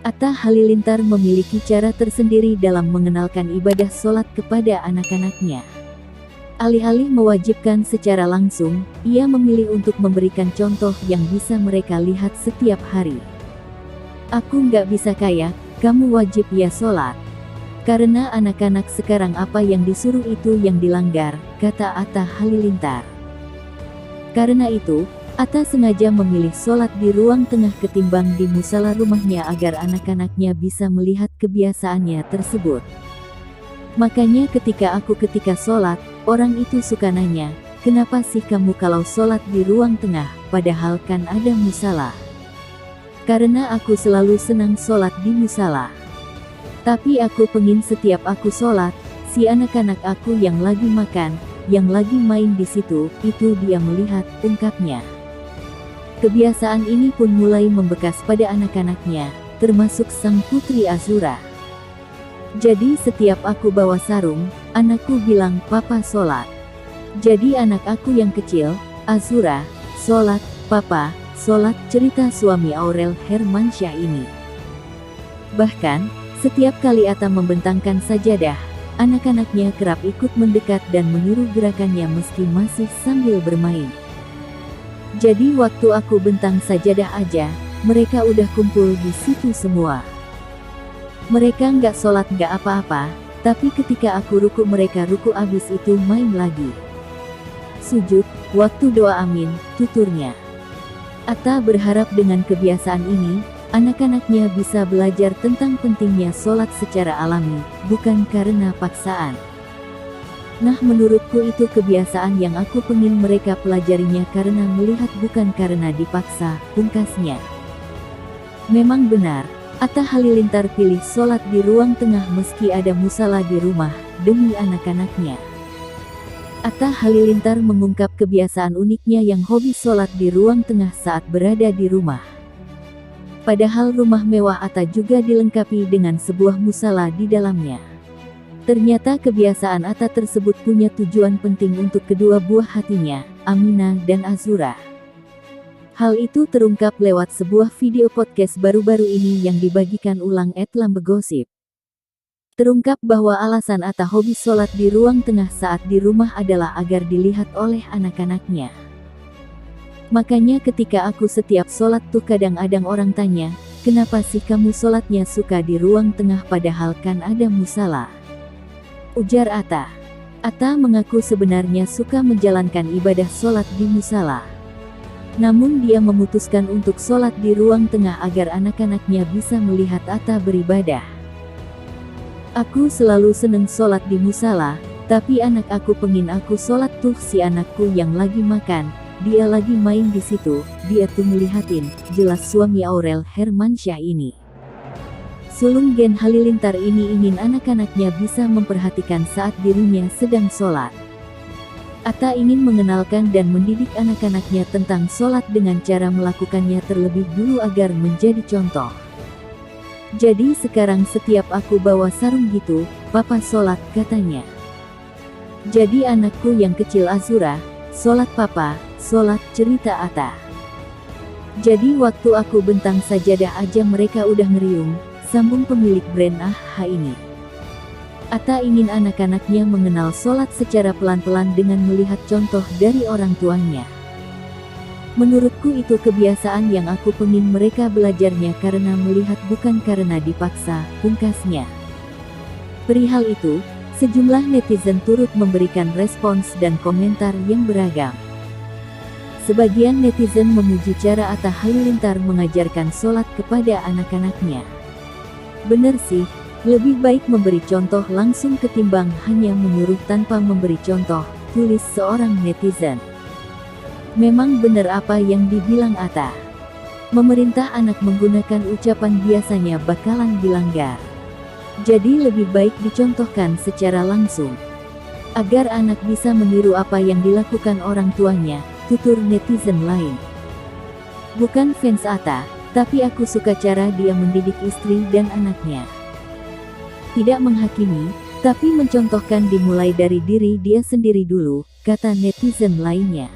Atta Halilintar memiliki cara tersendiri dalam mengenalkan ibadah sholat kepada anak-anaknya. Alih-alih mewajibkan secara langsung, ia memilih untuk memberikan contoh yang bisa mereka lihat setiap hari. Aku nggak bisa kayak, kamu wajib ya sholat. Karena anak-anak sekarang apa yang disuruh itu yang dilanggar, kata Atta Halilintar. Karena itu, Atta sengaja memilih sholat di ruang tengah ketimbang di musala rumahnya agar anak-anaknya bisa melihat kebiasaannya tersebut. Makanya ketika sholat, orang itu suka nanya, kenapa sih kamu kalau sholat di ruang tengah, padahal kan ada musala? Karena aku selalu senang sholat di musala. Tapi aku pengin setiap aku sholat, si anak-anak aku yang lagi makan, yang lagi main di situ, itu dia melihat, ungkapnya. Kebiasaan ini pun mulai membekas pada anak-anaknya, termasuk sang putri Azura. Jadi setiap aku bawa sarung, anakku bilang, "Papa sholat." Jadi anak aku yang kecil, Azura, sholat, "Papa, sholat," cerita suami Aurel Hermansyah ini. Bahkan, setiap kali Atta membentangkan sajadah, anak-anaknya kerap ikut mendekat dan meniru gerakannya meski masih sambil bermain. Jadi waktu aku bentang sajadah aja, mereka udah kumpul di situ semua. Mereka nggak sholat nggak apa-apa, tapi ketika aku ruku mereka ruku abis itu main lagi. Sujud, waktu doa amin, tuturnya. Atta berharap dengan kebiasaan ini, anak-anaknya bisa belajar tentang pentingnya sholat secara alami, bukan karena paksaan. Nah menurutku itu kebiasaan yang aku pengin mereka pelajarinya karena melihat bukan karena dipaksa, pungkasnya. Memang benar, Atta Halilintar pilih sholat di ruang tengah meski ada musala di rumah, demi anak-anaknya. Atta Halilintar mengungkap kebiasaan uniknya yang hobi sholat di ruang tengah saat berada di rumah. Padahal rumah mewah Atta juga dilengkapi dengan sebuah musala di dalamnya. Ternyata kebiasaan Atta tersebut punya tujuan penting untuk kedua buah hatinya, Aminah dan Azura. Hal itu terungkap lewat sebuah video podcast baru-baru ini yang dibagikan ulang @lambegosip. Terungkap bahwa alasan Atta hobi sholat di ruang tengah saat di rumah adalah agar dilihat oleh anak-anaknya. Makanya ketika aku setiap sholat tuh kadang-kadang orang tanya, kenapa sih kamu sholatnya suka di ruang tengah padahal kan ada musala? Ujar Atta. Atta mengaku sebenarnya suka menjalankan ibadah sholat di musala. Namun dia memutuskan untuk sholat di ruang tengah agar anak-anaknya bisa melihat Atta beribadah. Aku selalu seneng sholat di musala, tapi anak aku pengin aku sholat tuh si anakku yang lagi makan, dia lagi main di situ, dia tuh ngelihatin, jelas suami Aurel Hermansyah ini. Sulung Gen Halilintar ini ingin anak-anaknya bisa memperhatikan saat dirinya sedang sholat. Atta ingin mengenalkan dan mendidik anak-anaknya tentang sholat dengan cara melakukannya terlebih dulu agar menjadi contoh. Jadi sekarang setiap aku bawa sarung gitu, papa sholat, katanya. Jadi anakku yang kecil Azura, sholat papa, sholat, cerita Atta. Jadi waktu aku bentang sajadah aja mereka udah ngeriung, sambung pemilik brand AHA ini. Atta ingin anak-anaknya mengenal sholat secara pelan-pelan dengan melihat contoh dari orang tuanya. Menurutku itu kebiasaan yang aku pengin mereka belajarnya karena melihat bukan karena dipaksa, pungkasnya. Perihal itu, sejumlah netizen turut memberikan respons dan komentar yang beragam. Sebagian netizen memuji cara Atta Halilintar mengajarkan sholat kepada anak-anaknya. Bener sih, lebih baik memberi contoh langsung ketimbang hanya menyuruh tanpa memberi contoh, tulis seorang netizen. Memang benar apa yang dibilang Atta. Memerintah anak menggunakan ucapan biasanya bakalan dilanggar. Jadi lebih baik dicontohkan secara langsung. Agar anak bisa meniru apa yang dilakukan orang tuanya, tutur netizen lain. Bukan fans Atta, tapi aku suka cara dia mendidik istri dan anaknya. Tidak menghakimi, tapi mencontohkan dimulai dari diri dia sendiri dulu, kata netizen lainnya.